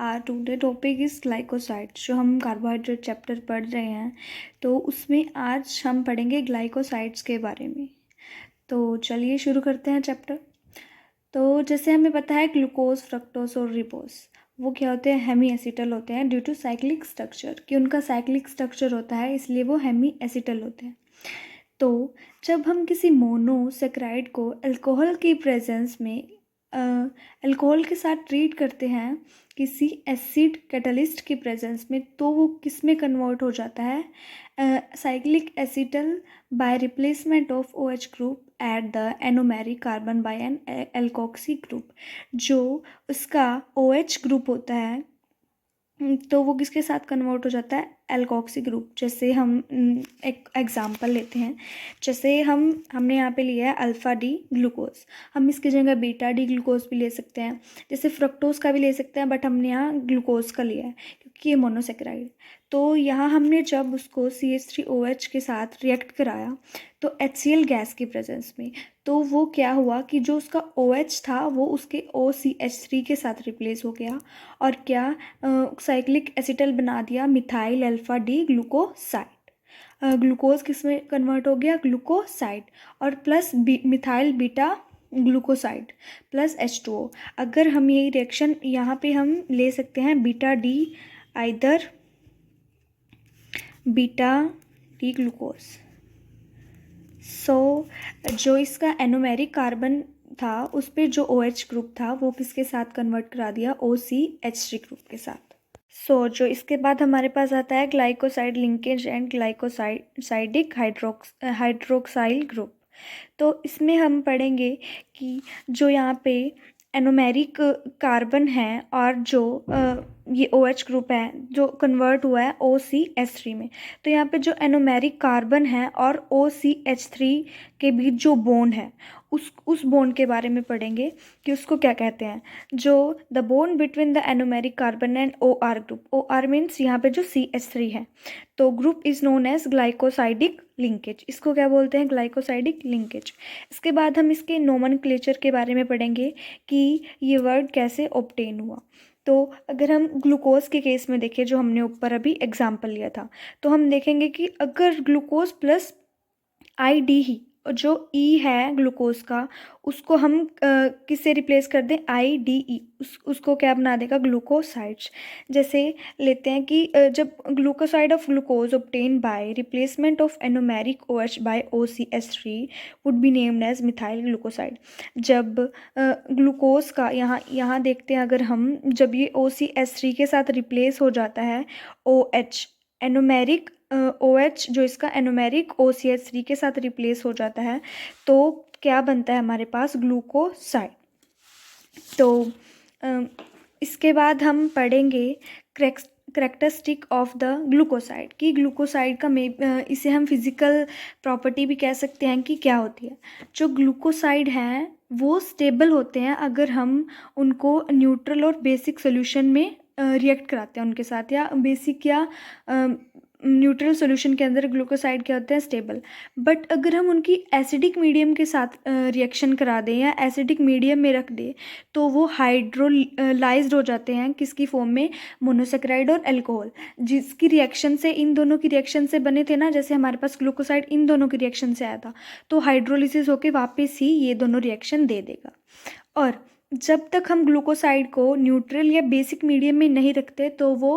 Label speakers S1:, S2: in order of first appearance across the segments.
S1: Are today topic is glycoside. जो हम carbohydrate chapter पढ़ रहे हैं तो उसमें आज हम पढ़ेंगे ग्लाइकोसाइड्स के बारे में। तो चलिए शुरू करते हैं चैप्टर। तो जैसे हमें पता है ग्लूकोज, फ्रक्टोज और रिबोज वो क्या होते हैं, हेमी एसिटल होते हैं ड्यू टू साइक्लिक स्ट्रक्चर, कि उनका साइक्लिक स्ट्रक्चर होता है इसलिए वो हेमी एसिटल होते हैं। तो जब हम किसी मोनोसेक्राइड को अल्कोहल की प्रेजेंस में अल्कोहल के साथ ट्रीट करते हैं किसी एसिड कैटलिस्ट की प्रेजेंस में, तो वो किस में कन्वर्ट हो जाता है, cyclic acetal by replacement of OH group at the anomeric carbon by an alkoxy group. जो उसका OH ग्रुप होता है तो वो किसके साथ कन्वर्ट हो जाता है, एल्कोक्सी ग्रुप। जैसे हम एक एग्जांपल लेते हैं, जैसे हमने यहाँ पे लिया है अल्फ़ा डी ग्लूकोज, हम इसकी जगह बीटा डी ग्लूकोज भी ले सकते हैं, जैसे फ्रक्टोज का भी ले सकते हैं, बट हमने यहाँ ग्लूकोज का लिया है क्योंकि ये मोनोसेक्राइड। तो यहाँ हमने जब उसको CH3OH के साथ रिएक्ट कराया तो HCl गैस की प्रेजेंस में, तो वो क्या हुआ कि जो उसका OH था वो उसके OCH3 के साथ रिप्लेस हो गया और क्या साइक्लिक एसिटल बना दिया methyl alpha D glucoside. Glucose किस में कन्वर्ट हो गया, ग्लूकोसाइड, और plus methyl beta glucoside plus H2O। अगर हम यही रिएक्शन यहाँ पे हम ले सकते हैं beta D, either beta D glucose. So जो इसका एनोमेरिक कार्बन था उस पर जो OH ग्रुप था वो किसके साथ कन्वर्ट करा दिया, OCH3 ग्रुप के साथ। सो जो इसके बाद हमारे पास आता है glycoside linkage and glycosidic hydroxyl group. तो इसमें हम पढ़ेंगे कि जो यहाँ पे एनोमेरिक कार्बन है और जो ये OH ग्रुप है जो कन्वर्ट हुआ है OCH3 में, तो यहाँ पे जो एनोमेरिक कार्बन है और OCH3 के बीच जो बॉन्ड है उस बॉन्ड के बारे में पढ़ेंगे कि उसको क्या कहते हैं। जो the bond between the anomeric carbon and OR group, OR means यहाँ पे जो CH3 है, तो group is known as glycosidic linkage. इसको क्या बोलते हैं, ग्लाइकोसाइडिक लिंकेज। इसके बाद हम इसके नोमेनक्लेचर के बारे में पढ़ेंगे कि ये वर्ड कैसे ऑब्टेन हुआ। तो अगर हम ग्लूकोज के केस में देखें, जो हमने ऊपर अभी एग्जाम्पल लिया था, तो हम देखेंगे कि अगर ग्लूकोज प्लस ID ही, और जो E है ग्लूकोज का उसको हम किससे रिप्लेस कर दें, IDE, उसको क्या बना देगा, ग्लूकोसाइड्स। जैसे लेते हैं कि जब glucoside of glucose obtain by replacement of anomeric OH by OCH3 would be named as methyl glucoside. जब ग्लूकोज का यहाँ देखते हैं, अगर हम जब ये OCH3 के साथ रिप्लेस हो जाता है OH एनोमेरिक OH, जो इसका एनोमेरिक OCH3 के साथ रिप्लेस हो जाता है तो क्या बनता है हमारे पास, ग्लूकोसाइड। तो इसके बाद हम पढ़ेंगे करेक्टरिस्टिक ऑफ द ग्लूकोसाइड, कि ग्लूकोसाइड का इसे हम फिजिकल प्रॉपर्टी भी कह सकते हैं कि क्या होती है। जो ग्लूकोसाइड हैं वो स्टेबल होते हैं अगर हम उनको न्यूट्रल और बेसिक सोल्यूशन में रिएक्ट कराते हैं उनके साथ, या बेसिक या न्यूट्रल सॉल्यूशन के अंदर ग्लूकोसाइड क्या होते हैं, स्टेबल। बट अगर हम उनकी एसिडिक मीडियम के साथ रिएक्शन करा दें या एसिडिक मीडियम में रख दें तो वो हाइड्रोलाइज्ड हो जाते हैं, किसकी फॉर्म में, मोनोसेक्राइड और अल्कोहल, जिसकी रिएक्शन से, इन दोनों की रिएक्शन से बने थे ना, जैसे हमारे पास ग्लूकोसाइड इन दोनों की रिएक्शन से आया था, तो हाइड्रोलिसिस होकर वापस ही ये दोनों रिएक्शन दे देगा। और जब तक हम ग्लूकोसाइड को न्यूट्रल या बेसिक मीडियम में नहीं रखते तो वो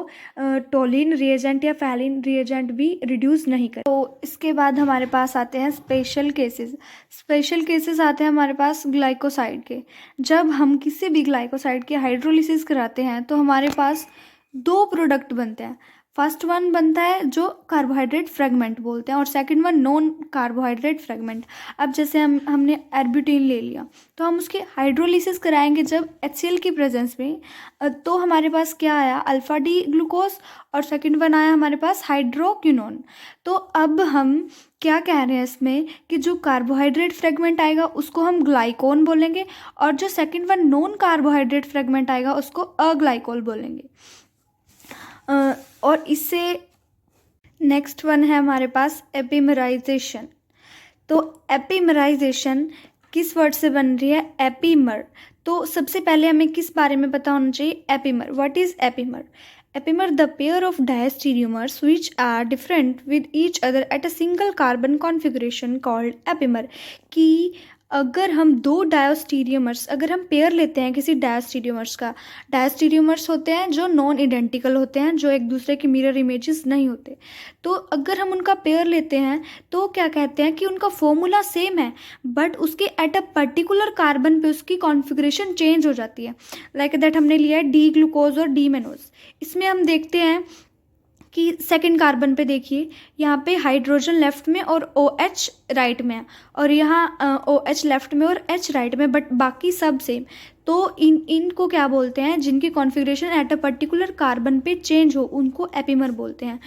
S1: टोलिन रिएजेंट या फैलिन रिएजेंट भी रिड्यूस नहीं कर। तो इसके बाद हमारे पास आते हैं स्पेशल केसेस आते हैं हमारे पास ग्लाइकोसाइड के। जब हम किसी भी ग्लाइकोसाइड के हाइड्रोलिसिस कराते हैं तो हमारे पास दो प्रोडक्ट बनते हैं। फर्स्ट वन बनता है जो कार्बोहाइड्रेट फ्रेगमेंट बोलते हैं और second one non carbohydrate fragment. अब जैसे हमने एर्बिट्यून ले लिया तो हम उसकी हाइड्रोलिसिस कराएंगे जब HCl की प्रेजेंस में, तो हमारे पास क्या आया, अल्फा डी ग्लूकोज, और सेकंड वन आया हमारे पास हाइड्रोक्विनोन। तो अब हम क्या कह रहे हैं इसमें कि जो कार्बोहाइड्रेट फ्रेगमेंट आएगा उसको हम ग्लाइकोन बोलेंगे और जो second one non carbohydrate fragment आएगा उसको अग्लाइकोल बोलेंगे। और इससे नेक्स्ट वन है हमारे पास एपिमराइजेशन। तो एपिमराइजेशन किस वर्ड से बन रही है? एपीमर। तो सबसे पहले हमें किस बारे में पता होना चाहिए? Epimer. What is epimer? Epimer, the pair of diastereomers which are different with each other at a single carbon configuration called epimer। कि अगर हम दो डायोस्टीरियोमर्स, अगर हम पेयर लेते हैं किसी डायोस्टीरियोमर्स का, डायोस्टीरियोमर्स होते हैं जो नॉन आइडेंटिकल होते हैं, जो एक दूसरे के मिरर इमेजेस नहीं होते। तो अगर हम उनका पेयर लेते हैं तो क्या कहते हैं कि उनका फॉर्मूला सेम है, बट उसके एट अ पर्टिकुलर कार्बन पे उसकी कॉन्फ़िगरेशन चेंज हो जाती है। लाइक दैट हमने लिया है डी ग्लूकोज और डी मेनोज। इसमें हम देखते हैं कि सेकंड कार्बन पे देखिए, यहाँ पे हाइड्रोजन लेफ्ट में और ओ एच राइट में है, और यहाँ ओ एच लेफ्ट में और एच राइट में, बट बाकी सब सेम। तो इनको क्या बोलते हैं? जिनकी configuration at a particular carbon पे चेंज हो उनको एपीमर बोलते हैं।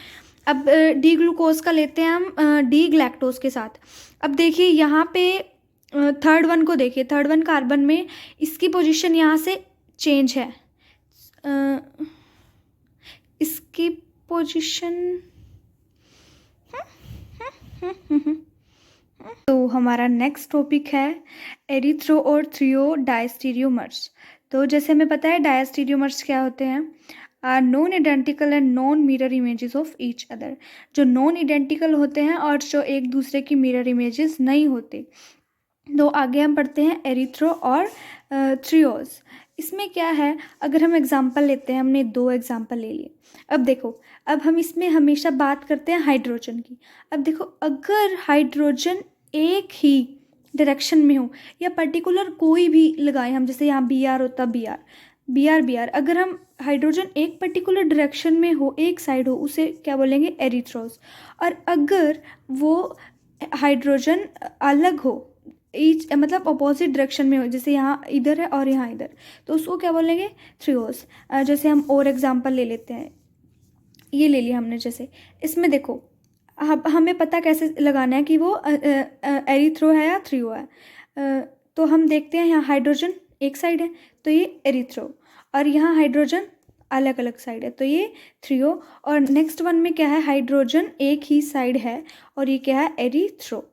S1: अब डी ग्लूकोज का लेते हैं हम डी ग्लैक्टोज के साथ। अब देखिए यहाँ पे थर्ड वन को देखिए, थर्ड वन कार्बन में इसकी पोजीशन यहाँ से चेंज है, इसकी पोजीशन तो हमारा नेक्स्ट टॉपिक है एरिथ्रो और थ्रियो डायस्टीरियोमर्स। तो जैसे हमें पता है डायस्टीरियोमर्स क्या होते हैं? Are non identical and non mirror images of each other. जो नॉन आइडेंटिकल होते हैं और जो एक दूसरे की मिरर इमेजेस नहीं होते। तो आगे हम पढ़ते हैं एरिथ्रो और थ्रियोज। इसमें क्या है? अगर हम एग्जाम्पल लेते हैं, हमने दो एग्जाम्पल ले लिए। अब देखो, अब हम इसमें हमेशा बात करते हैं हाइड्रोजन की। अब देखो, अगर हाइड्रोजन एक ही डायरेक्शन में हो या पर्टिकुलर कोई भी लगाए हम, जैसे यहाँ बी आर होता, B R B R B R, अगर हम हाइड्रोजन एक पर्टिकुलर डायरेक्शन में हो, एक साइड हो, उसे क्या बोलेंगे? एरिथ्रोज। और अगर वो हाइड्रोजन अलग हो, ईच मतलब अपोजिट डायरेक्शन में हो, जैसे यहाँ इधर है और यहाँ इधर, तो उसको क्या बोलेंगे? थ्रियोज। जैसे हम और एग्जांपल ले लेते हैं, ये ले लिया हमने। जैसे इसमें देखो, हमें पता कैसे लगाना है कि वो एरिथ्रो है या थ्रियो है। तो हम देखते हैं यहाँ हाइड्रोजन एक साइड है तो ये एरिथ्रो, और यहाँ हाइड्रोजन अलग अलग साइड है तो ये थ्रियो, और नेक्स्ट वन में क्या है? हाइड्रोजन एक ही साइड है और ये क्या है? एरिथ्रो।